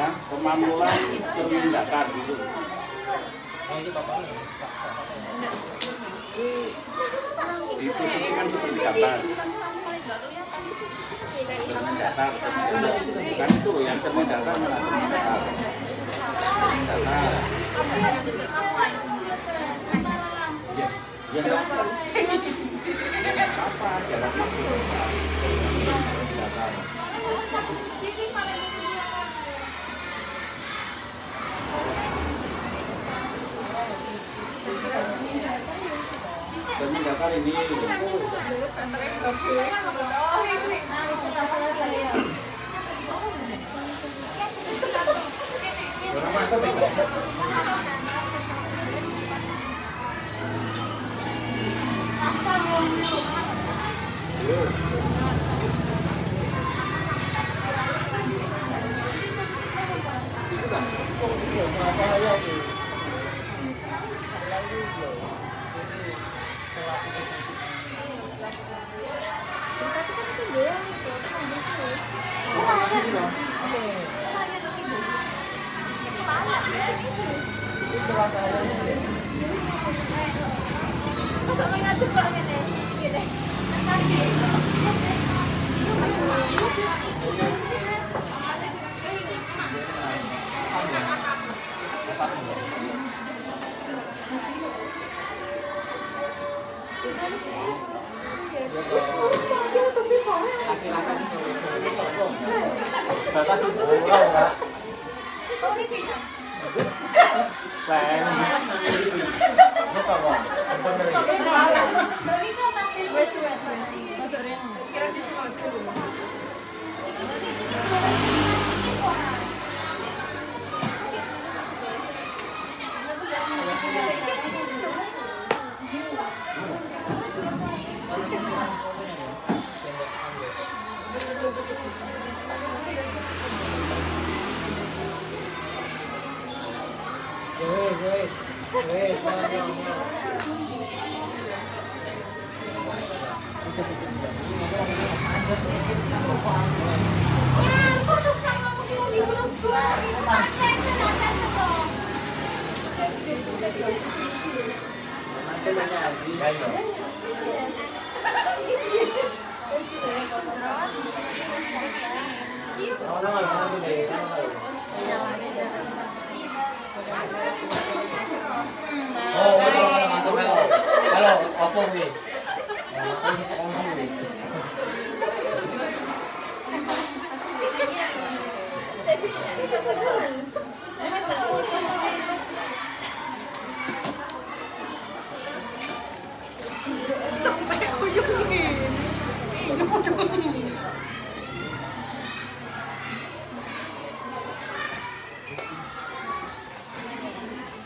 ya, pemamulan cermin datar gitu. Diposisikan seperti datar. Cermin datar, bukan itu yang cermin datar mana cermin datar. Cermin datar. Ya enggak apa, jalan masuk. Datar. Cermin datar ini.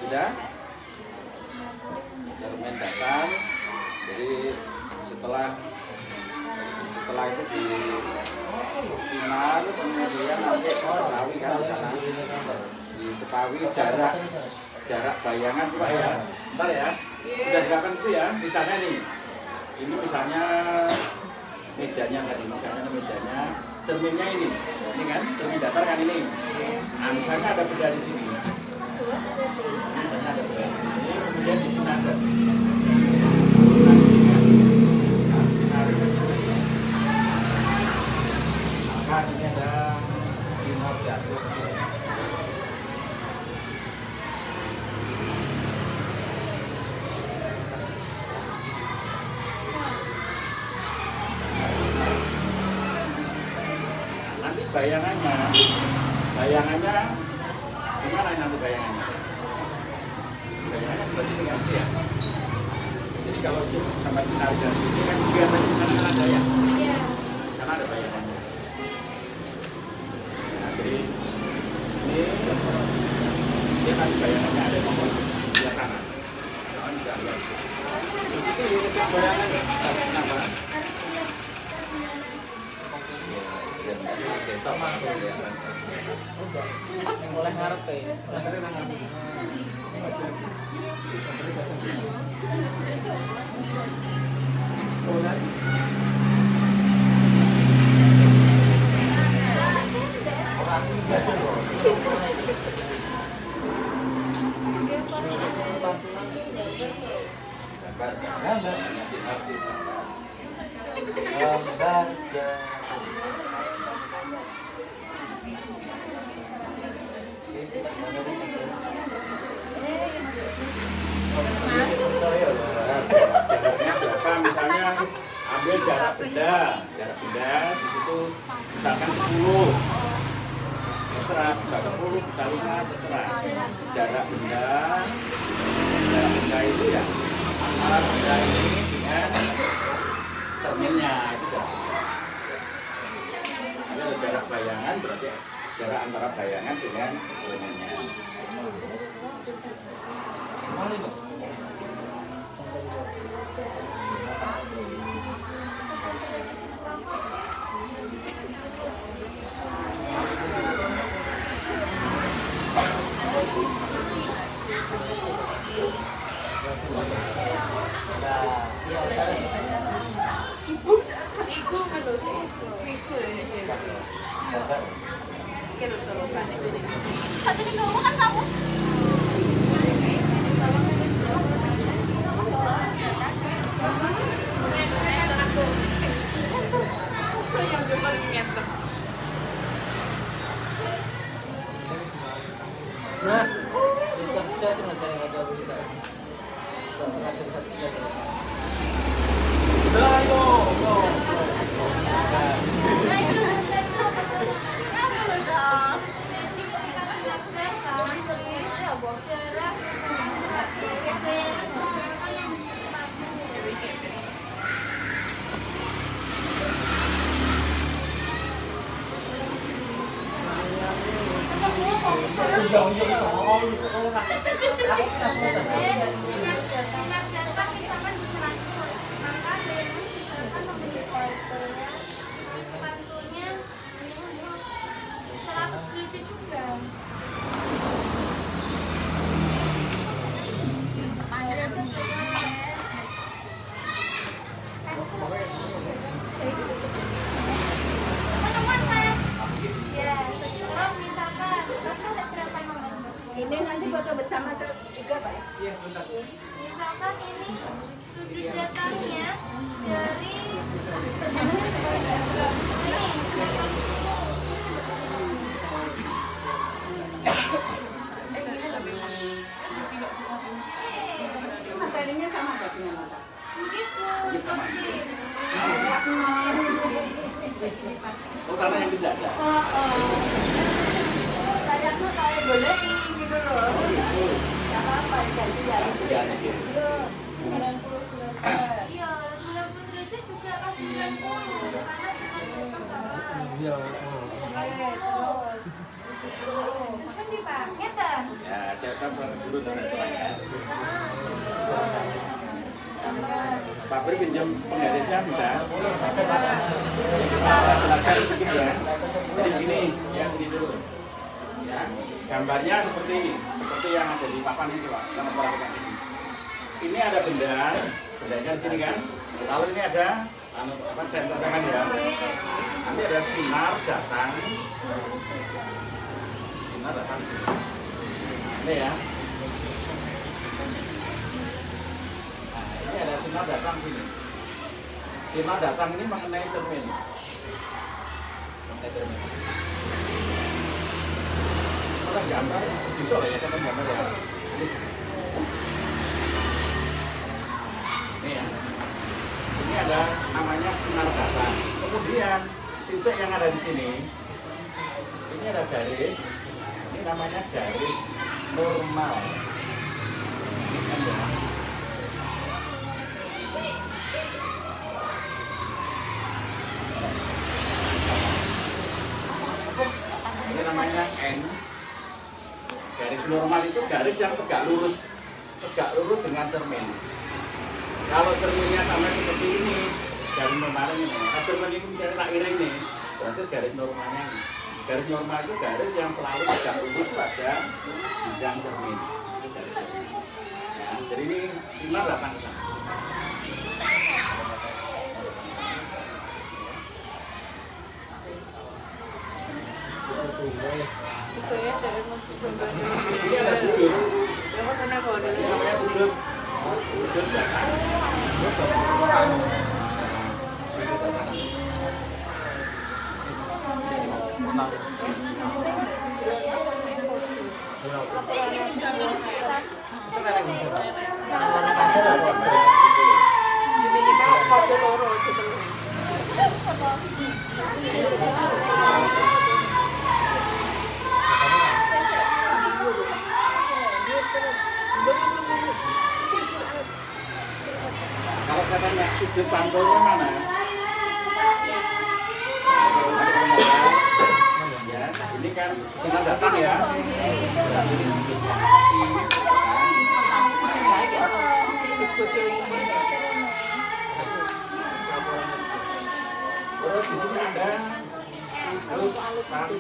Sudah? Cermin datar. Jadi setelah itu di sinar, kemudian nanti diketahui kan, diketahui jarak bayangan Pak ya. Bentar ya. Sudah dikatakan itu ya, misalnya nih. Ini misalnya mejanya tadi, mejanya, cerminnya ini kan, cermin datar kan ini. Nah, misalnya ada beda di sini. Misalnya ada beda di sini, kemudian di sini ada. Maka ini ada sinar jatuh. Bayangannya gimana nanti bayangannya? Bayangannya seperti ini kan ya. Jadi kalau sampai sinar dari sini kan biasanya sana ada ya. Karena ada bayangannya. Nah, jadi ini dia kan bayangannya ada di sebelah sana. Jangan juga lihat. Itu bayangannya kenapa? Mulai ngarepe. Misalnya ambil jarak benda di situ misalkan 10 terserah, bisa 10, bisa 5, terserah. Jarak benda itu ya antara benda ini dengan cerminnya itu jarak benda. Ada jarak bayangan berarti jarak antara bayangan dengan cerminnya. Jadi kamu kan kamu. Nah, bisa sih mencari aja bisa. Ini nanti foto bersama juga Pak ya? Iya, bentar. Misalkan ini sudut datangnya dari Itu materinya sama nggak dengan atas? begitu. Oh, sana yang tidak ada. Kayaknya kayak boleh gitu loh. Gak apa-apa, ganti ya. Iya, iya. Iya, 90 derajat juga pas 90 karena sinar itu sama. Iya. Terus kan dipakai dah. Ya, saya dulu tanya. Pak Pri pinjam penggarisnya bisa. Jelaskan sedikit ya. Jadi gini, yang ini dulu. Ya, gambarnya seperti ini, seperti yang ada di papan ini Pak. Sama perhatikan ini. Ini ada bendanya di sini kan. Lalu ini ada apa saya katakan ya. Nanti ada sinar datang. Sinar datang. Ini ya. Ini ada sinar datang sini. Sinar datang ini mengenai cermin. Mengenai cermin. Kalau gambar, bisa lah ya sama gambar ya. Ini ya. Ini ada namanya sinar datang. Kemudian titik yang ada di sini, ini ada garis. Ini namanya garis normal. Ini kan ya. Ini namanya N. Garis normal itu garis yang tegak lurus dengan cermin. Kalau cerminnya sampai seperti ini, garis normalnya ini. Kalau cermin ini misalnya tak iring nih, berarti garis normalnya ini. Garis normal itu garis yang selalu tegak lurus pada bidang cermin. Itu garis normal. Ya, jadi ini sinar datang ke sana. Itu ya dari masih sebenarnya. Ini ada sudut. Ya kan kenapa ada? Ini namanya sudut. Sudut datang. Minimal pojok loro aja dulu. Kalau saya tanya sudut pantulnya mana? Ya, ini kan sinar datang ya. Berarti ini sudut Terus pojok ini. terus di sini ada sudut pantul.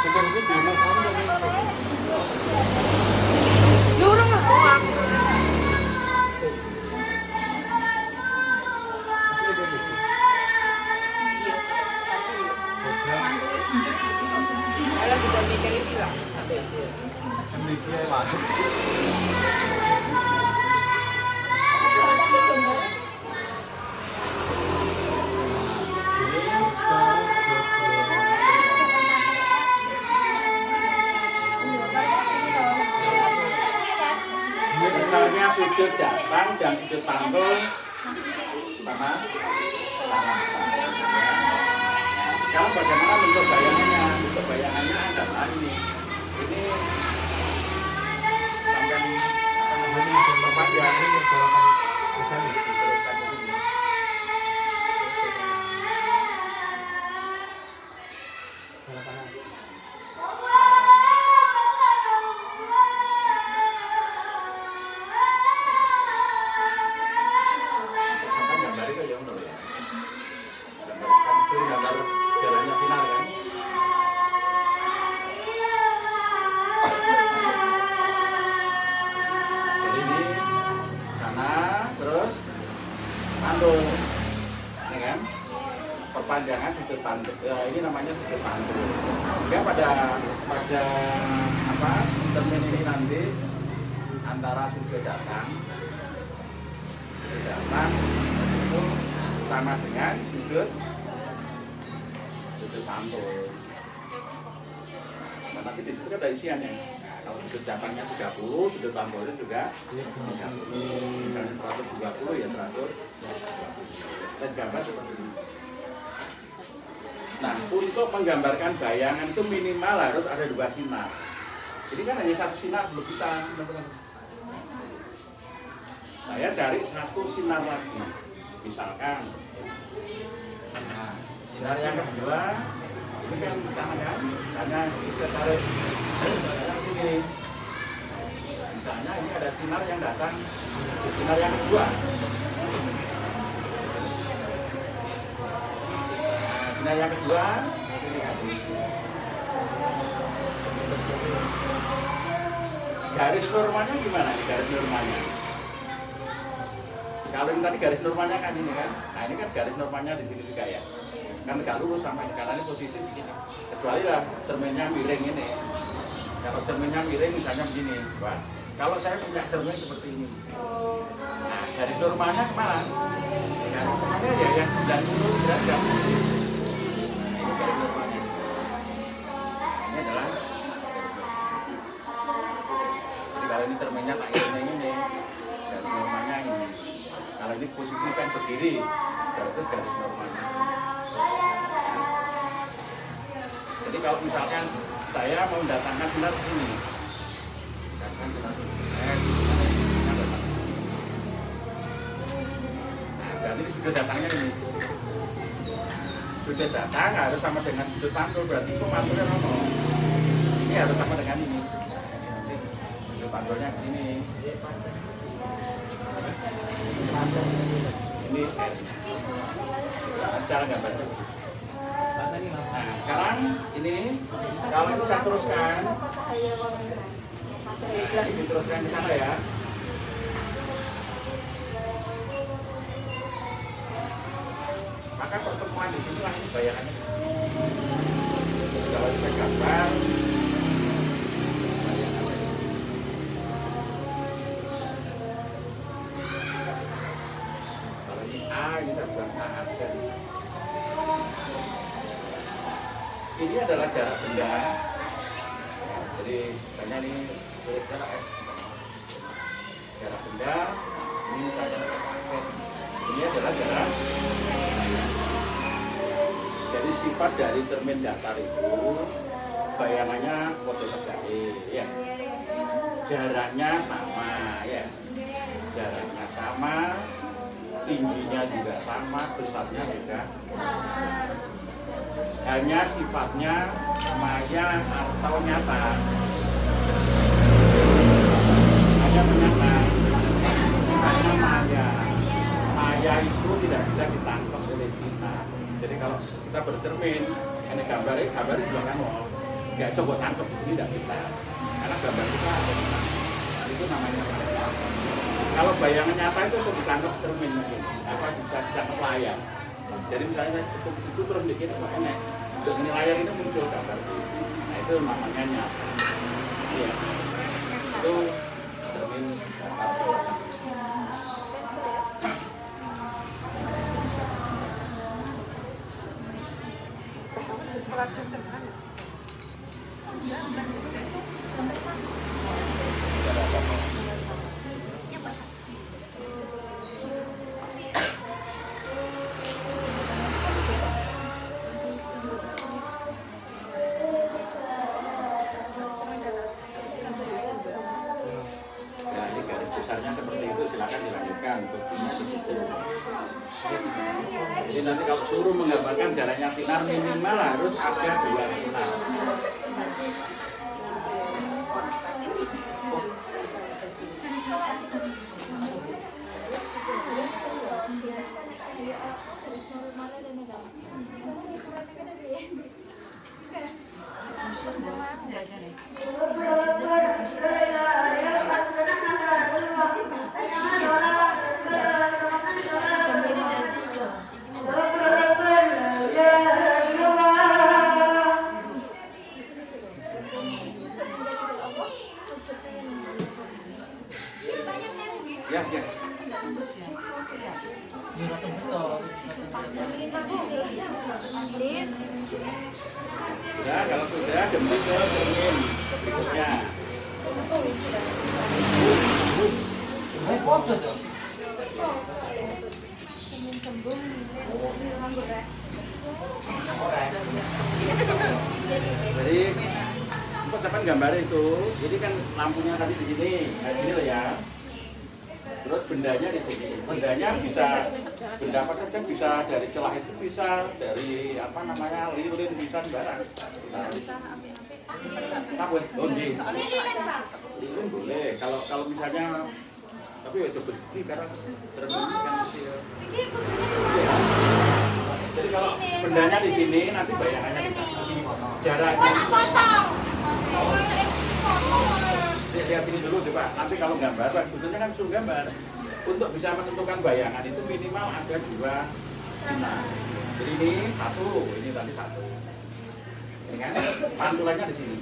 Sudut itu di Lurung lah. Ayo kita mikirin sih lah. Misalnya sudut datang dan sudut pantul sama. Sekarang bagaimana bentuk bayangannya? Bentuk bayangannya adalah ini. Ini sampai tempat yang ini teruskan ke sini. Misalkan gambar itu ya menurut ya. Gambarkan itu gambar jalannya sinar kan. Jadi ini sana terus pantul, ini kan perpanjangan sudut pantul. Ini namanya sudut pantul. Sehingga pada apa termin ini nanti antara sudut datang itu sama dengan sudut pantul. Nah, nanti di situ kan ada isiannya. Nah, kalau sudut datangnya 30, sudut pantulnya juga 30. Misalnya 120 ya 100. Kita gambar seperti ini. Nah, untuk menggambarkan bayangan itu minimal harus ada 2 sinar. Jadi kan hanya 1 sinar belum bisa, teman-teman. Saya cari 1 sinar lagi. Misalkan, nah, sinar yang kedua, ini kan sama kan? Misalnya kita tarik yang sini. Misalnya ini ada sinar yang datang, sinar yang kedua. Nah, sinar yang kedua, ini kan. Garis normanya gimana nih garis normanya? Kalau ini tadi garis normalnya kan ini kan, nah ini kan garis normalnya di sini juga ya, kan nggak lurus sampai karena ini posisi di sini. Kecuali lah cerminnya miring ini. Kalau cerminnya miring misalnya begini, Pak. Kalau saya punya cermin seperti ini, nah garis normalnya kemana? Garis normalnya ya yang 90 derajat. Nah ini garis normalnya. Ini adalah. Jadi kalau ini cerminnya tak ini, garis normalnya ini. Kalau ini posisi kan berdiri, berarti garis normalnya. Jadi kalau misalkan saya mau mendatangkan sinar ke sini, datangkan sinar ke sini. Nah, berarti ini sudah datangnya ini. Sudah datang harus sama dengan sudut pantul, berarti itu pantulnya nono. Ini harus sama dengan ini. Sudut pantulnya ke sini. Ini cara gambarnya. Nah, sekarang ini kalau ini saya teruskan, ini teruskan ke sana ya. Maka maka pertemuan di sini lah ini bayangannya. Kalau kita gambar bayangannya. Kalau ini A, ini saya buat A aksen. Ini adalah jarak benda. Jadi misalnya ini jarak S. Jarak benda, ini misalnya S aksen. Ini adalah jarak. Jadi sifat dari cermin datar itu bayangannya foto terjadi, ya. Jaraknya sama, ya. Jaraknya sama, tingginya juga sama, besarnya juga sama. Hanya sifatnya maya atau nyata. Hanya menyata. Misalnya maya. Maya itu tidak bisa ditangkap oleh sinar. Jadi kalau kita bercermin, ini gambar di belakang nggak coba tangkap di sini tidak bisa. Karena gambar kita ada di sana. Itu namanya maya. Kalau bayangan nyata itu bisa ditangkap cermin mungkin. Apa bisa ditangkap layar. Jadi misalnya itu terus dikit enak. Di layar ini muncul gambar. Nah itu namanya nyata. Iya. Itu cermin datar. Besarnya seperti itu, silakan dilanjutkan. Buktinya segitu. Jadi nanti kalau suruh menggambarkan jaraknya sinar minimal harus ada 2 sinar. Ya, ya. Ya, kalau sudah kembali ke cermin berikutnya. Jadi untuk kapan gambar itu, jadi kan lampunya tadi di sini, nah sini loh ya. Terus bendanya di sini, bendanya bisa benda apa saja, bisa dari celah itu, bisa dari apa namanya lilin, bisa barang. Apa? Oh, lilin boleh. Kalau misalnya, tapi ya coba beli karena terbentuk kan kecil. Jadi kalau bendanya di sini, nanti bayangannya di sini. Jaraknya. Lihat sini dulu coba. Nanti kalau gambar, sebetulnya kan suruh gambar. Untuk bisa menentukan bayangan itu minimal ada 2 sinar. Jadi ini 1, ini tadi 1. Ini kan pantulannya di sini.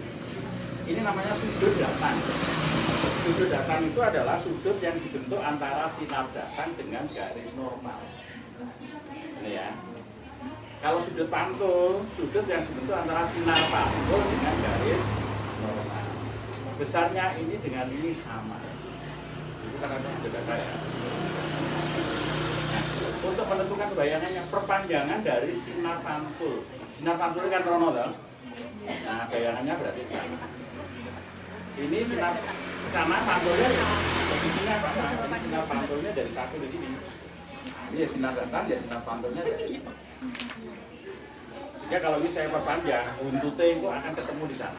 Ini namanya sudut datang. Sudut datang itu adalah sudut yang dibentuk antara sinar datang dengan garis normal. Ini ya. Kalau sudut pantul, sudut yang dibentuk antara sinar pantul dengan garis normal. Besarnya ini dengan ini sama. Itu karena sudut datang ya. Nah, untuk menentukan bayangannya, perpanjangan dari sinar pantul. Sinar pantul kan rono toh. Nah, bayangannya berarti sama. Ini sinar sama pantulnya di sini sama. Ini sinar pantulnya dari 1 di sini. Ini ya sinar datang, ya sinar pantulnya dari sini. Sehingga kalau ini saya perpanjang, buntutnya itu akan ketemu di sana.